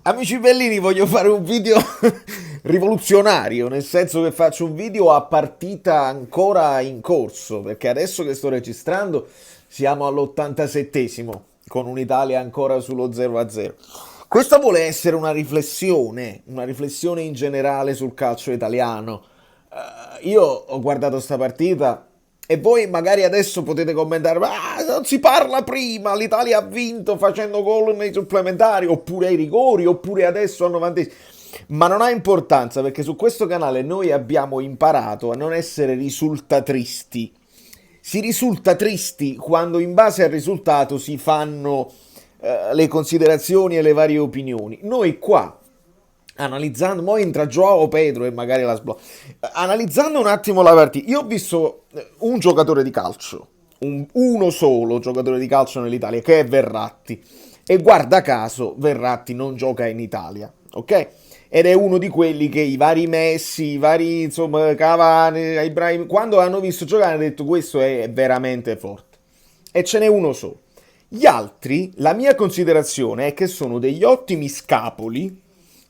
Amici bellini, voglio fare un video rivoluzionario, nel senso che faccio un video a partita ancora in corso, perché adesso che sto registrando siamo all'87esimo, con un'Italia ancora sullo 0-0. Questa vuole essere una riflessione in generale sul calcio italiano. Io ho guardato sta partita e voi magari adesso potete commentare, ma non si parla prima, l'Italia ha vinto facendo gol nei supplementari, oppure ai rigori, oppure adesso al 90. Ma non ha importanza perché su questo canale noi abbiamo imparato a non essere risultatristi. Si risulta tristi quando in base al risultato si fanno le considerazioni e le varie opinioni. Noi qua, analizzando, mo entra Joao Pedro e magari la sblocca. Analizzando un attimo la partita, io ho visto un giocatore di calcio, uno solo giocatore di calcio nell'Italia, che è Verratti. E guarda caso, Verratti non gioca in Italia, ok? Ed è uno di quelli che i vari Messi, i vari, insomma, Cavani, Ibrahim, quando hanno visto giocare hanno detto questo è veramente forte. E ce n'è uno solo. Gli altri, la mia considerazione è che sono degli ottimi scapoli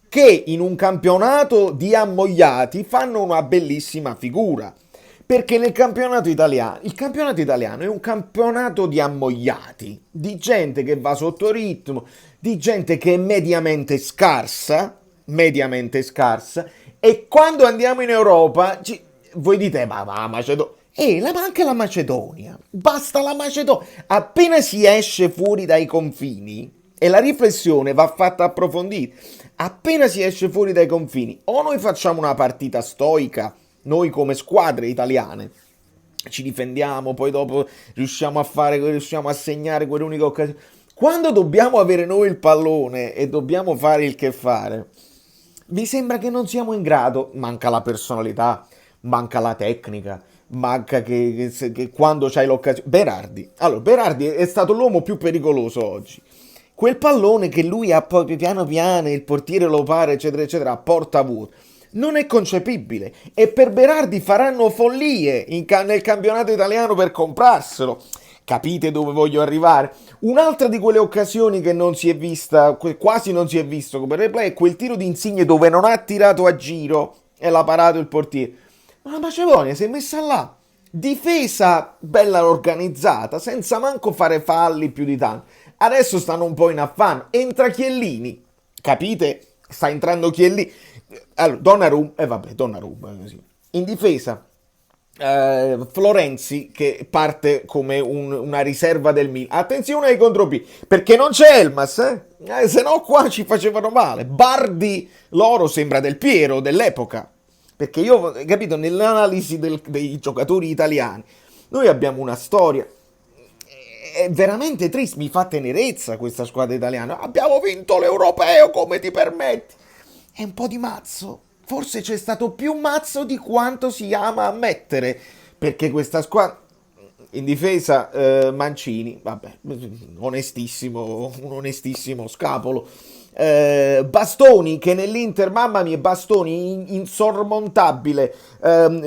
che in un campionato di ammogliati fanno una bellissima figura. Perché nel campionato italiano, il campionato italiano è un campionato di ammogliati, di gente che va sotto ritmo, di gente che è mediamente scarsa, e quando andiamo in Europa, voi dite, ma Macedonia, anche la Macedonia, basta la Macedonia, appena si esce fuori dai confini, e la riflessione va fatta approfondire, appena si esce fuori dai confini, o noi facciamo una partita stoica, noi come squadre italiane, ci difendiamo, poi dopo riusciamo a segnare quell'unica occasione. Quando dobbiamo avere noi il pallone e dobbiamo fare il che fare, mi sembra che non siamo in grado, manca la personalità, manca la tecnica, manca che quando c'hai l'occasione. Berardi è stato l'uomo più pericoloso oggi. Quel pallone che lui ha poi piano piano, il portiere lo para, eccetera, eccetera, a porta vuota. Non è concepibile. E per Berardi faranno follie nel campionato italiano per comprarselo. Capite dove voglio arrivare? Un'altra di quelle occasioni che non si è vista, quasi non si è visto come replay, è quel tiro di Insigne dove non ha tirato a giro e l'ha parato il portiere. Ma la Macedonia si è messa là. Difesa bella organizzata, senza manco fare falli più di tanto. Adesso stanno un po' in affanno. Entra Chiellini. Capite? Sta entrando Chiellini. Allora, Donnarumma, così. In difesa, Florenzi che parte come una riserva del Milan. Attenzione ai contropiedi, perché non c'è Elmas, se no qua ci facevano male. Bardi loro sembra Del Piero dell'epoca, perché io, capito, nell'analisi dei giocatori italiani noi abbiamo una storia. È veramente triste, mi fa tenerezza questa squadra italiana. Abbiamo vinto l'Europeo, come ti permetti? È un po' di mazzo. Forse c'è stato più mazzo di quanto si ama ammettere, perché questa squadra in difesa, Mancini, vabbè, onestissimo, un onestissimo scapolo. Bastoni che nell'Inter, mamma mia, Bastoni insormontabile,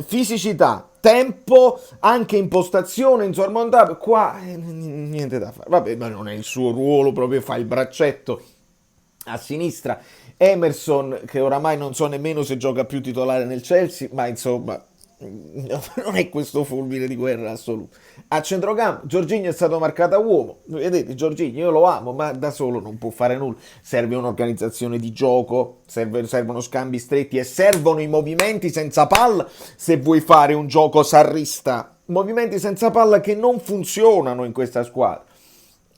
fisicità, tempo, anche impostazione insormontabile. Qua niente da fare. Vabbè, ma non è il suo ruolo, proprio fa il braccetto a sinistra. Emerson, che oramai non so nemmeno se gioca più titolare nel Chelsea, ma insomma non è questo fulmine di guerra assoluto. A centrocampo Jorginho è stato marcato a uomo, vedete, Jorginho io lo amo, ma da solo non può fare nulla. Serve un'organizzazione di gioco, servono scambi stretti e servono i movimenti senza palla se vuoi fare un gioco sarrista. Movimenti senza palla che non funzionano in questa squadra.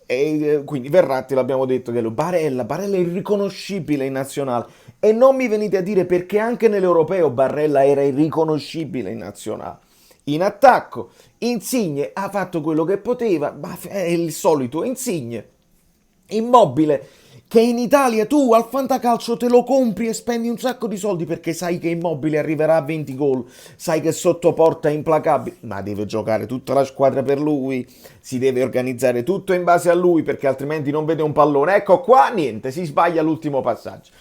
E quindi Verratti, l'abbiamo detto, che Barella è irriconoscibile in nazionale, e non mi venite a dire perché anche nell'Europeo Barella era irriconoscibile in nazionale. In attacco Insigne ha fatto quello che poteva, ma è il solito Insigne. Immobile, che in Italia tu al fantacalcio te lo compri e spendi un sacco di soldi perché sai che Immobile arriverà a 20 gol, sai che sotto porta è implacabile, ma deve giocare tutta la squadra per lui, si deve organizzare tutto in base a lui perché altrimenti non vede un pallone. Ecco qua niente, si sbaglia l'ultimo passaggio.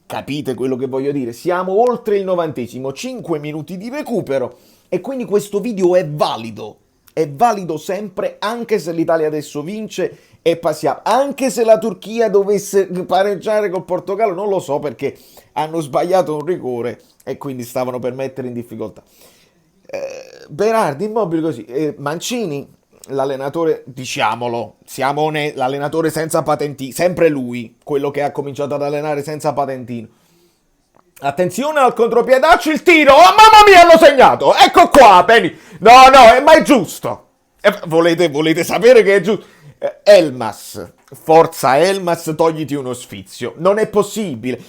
Capite quello che voglio dire? Siamo oltre il 90esimo, 5 minuti di recupero, e quindi questo video è valido. è valido sempre, anche se l'Italia adesso vince e passiamo, anche se la Turchia dovesse pareggiare col Portogallo, non lo so perché hanno sbagliato un rigore e quindi stavano per mettere in difficoltà. Berardi, Immobile così, Mancini, l'allenatore, diciamolo, l'allenatore senza patentino, sempre lui, quello che ha cominciato ad allenare senza patentino. Attenzione al contropiedaccio, il tiro, oh mamma mia hanno segnato, ecco qua, Penny, no, ma è giusto, volete sapere che è giusto? Elmas, forza Elmas, togliti uno sfizio, non è possibile,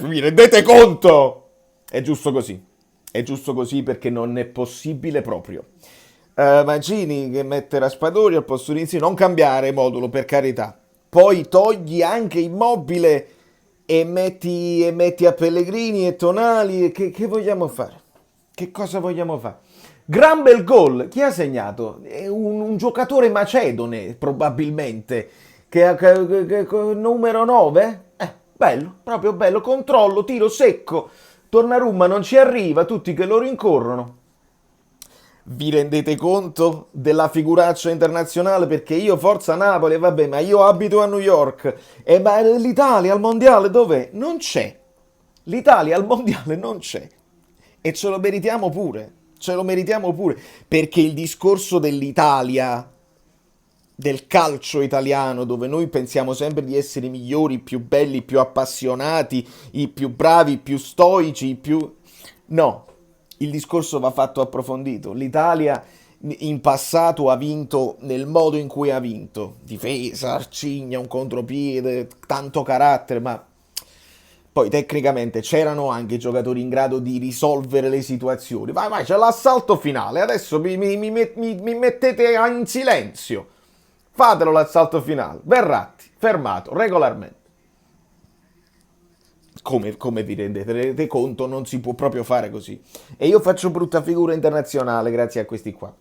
vi rendete conto? È giusto così perché non è possibile proprio. Mancini che mette Raspadori al posto di Insigne, non cambiare modulo per carità, poi togli anche Immobile e metti a Pellegrini e Tonali, che vogliamo fare? Che cosa vogliamo fare? Gran bel gol, chi ha segnato? È un giocatore macedone probabilmente, numero 9? Bello, proprio bello, controllo, tiro secco, Donnarumma non ci arriva, tutti che lo rincorrono. Vi rendete conto della figuraccia internazionale? Perché io forza Napoli, vabbè, ma io abito a New York. E ma l'Italia al mondiale dov'è? Non c'è. L'Italia al mondiale non c'è. E ce lo meritiamo pure. Ce lo meritiamo pure. Perché il discorso dell'Italia, del calcio italiano, dove noi pensiamo sempre di essere i migliori, i più belli, i più appassionati, i più bravi, i più stoici, i più... No, il discorso va fatto approfondito. L'Italia in passato ha vinto nel modo in cui ha vinto. Difesa, arcigna, un contropiede, tanto carattere, ma poi tecnicamente c'erano anche giocatori in grado di risolvere le situazioni. Vai, c'è l'assalto finale. Adesso mi mettete in silenzio. Fatelo l'assalto finale. Verratti, fermato regolarmente. Come vi rendete conto, non si può proprio fare così. E io faccio brutta figura internazionale grazie a questi qua.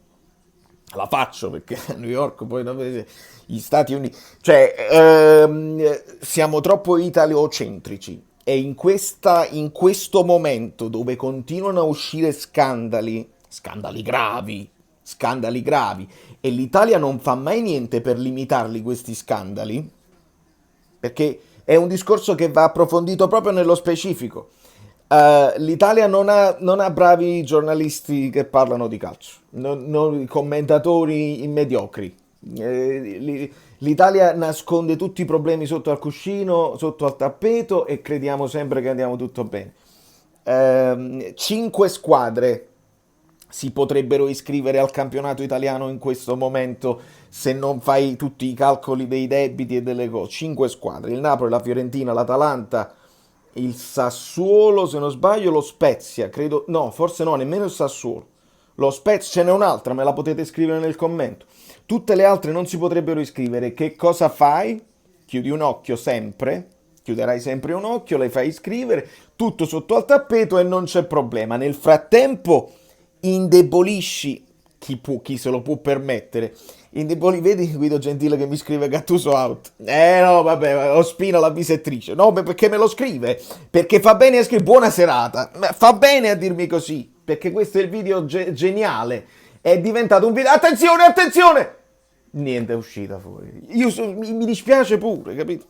La faccio perché a New York poi gli Stati Uniti... Cioè, siamo troppo italocentrici. E in questo momento dove continuano a uscire scandali gravi, e l'Italia non fa mai niente per limitarli questi scandali, perché è un discorso che va approfondito proprio nello specifico. L'Italia non ha bravi giornalisti che parlano di calcio, commentatori mediocri. L'Italia nasconde tutti i problemi sotto al cuscino, sotto al tappeto e crediamo sempre che andiamo tutto bene. 5 squadre si potrebbero iscrivere al campionato italiano in questo momento se non fai tutti i calcoli dei debiti e delle cose. 5 squadre, il Napoli, la Fiorentina, l'Atalanta, il Sassuolo, se non sbaglio, lo Spezia, credo, no, forse no, nemmeno il Sassuolo. Lo Spezia, ce n'è un'altra, me la potete scrivere nel commento. Tutte le altre non si potrebbero iscrivere. Che cosa fai? Chiudi un occhio sempre, chiuderai sempre un occhio, le fai iscrivere, tutto sotto al tappeto e non c'è problema. Nel frattempo indebolisci chi se lo può permettere. Vedi Guido Gentile che mi scrive Gattuso out. No, vabbè, Ospina la bisettrice. No, perché me lo scrive? Perché fa bene a scrivere buona serata. Fa bene a dirmi così, perché questo è il video geniale. È diventato un video. Attenzione! Niente è uscita fuori. Mi dispiace pure, capito?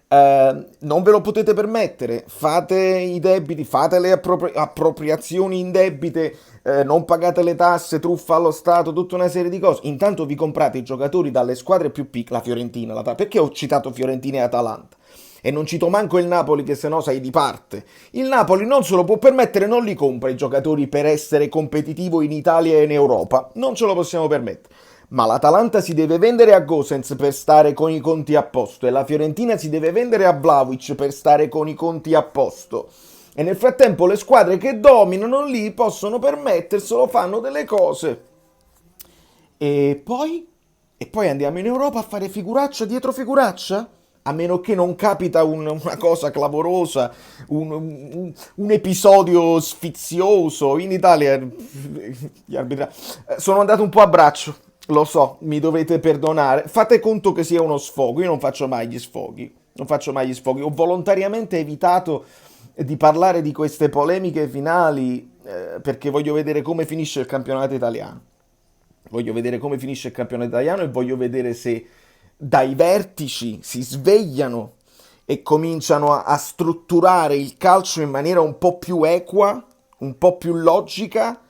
Non ve lo potete permettere, fate i debiti, fate le appropriazioni indebite, non pagate le tasse, truffa allo Stato, tutta una serie di cose. Intanto vi comprate i giocatori dalle squadre più piccole, la Fiorentina, perché ho citato Fiorentina e Atalanta? E non cito manco il Napoli che sennò sei di parte. Il Napoli non se lo può permettere, non li compra i giocatori per essere competitivo in Italia e in Europa, non ce lo possiamo permettere. Ma l'Atalanta si deve vendere a Gosens per stare con i conti a posto e la Fiorentina si deve vendere a Vlahovic per stare con i conti a posto. E nel frattempo le squadre che dominano lì possono permetterselo, fanno delle cose. E poi andiamo in Europa a fare figuraccia dietro figuraccia? A meno che non capita una cosa clamorosa, un episodio sfizioso. In Italia gli arbitri sono andato un po' a braccio. Lo so, mi dovete perdonare. Fate conto che sia uno sfogo. Io non faccio mai gli sfoghi. Ho volontariamente evitato di parlare di queste polemiche finali perché voglio vedere come finisce il campionato italiano. Voglio vedere come finisce il campionato italiano e voglio vedere se dai vertici si svegliano e cominciano a strutturare il calcio in maniera un po' più equa, un po' più logica,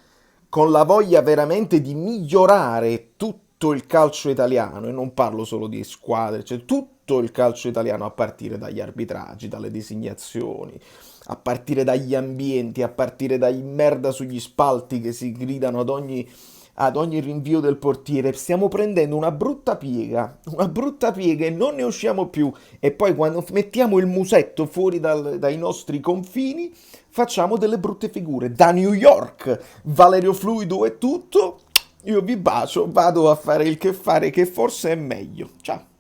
con la voglia veramente di migliorare tutto il calcio italiano, e non parlo solo di squadre, cioè tutto il calcio italiano a partire dagli arbitraggi, dalle designazioni, a partire dagli ambienti, a partire dai merda sugli spalti che si gridano ad ogni rinvio del portiere. Stiamo prendendo una brutta piega e non ne usciamo più. E poi quando mettiamo il musetto fuori dai nostri confini, facciamo delle brutte figure. Da New York, Valerio Fluido e tutto, io vi bacio, vado a fare il che fare, che forse è meglio. Ciao.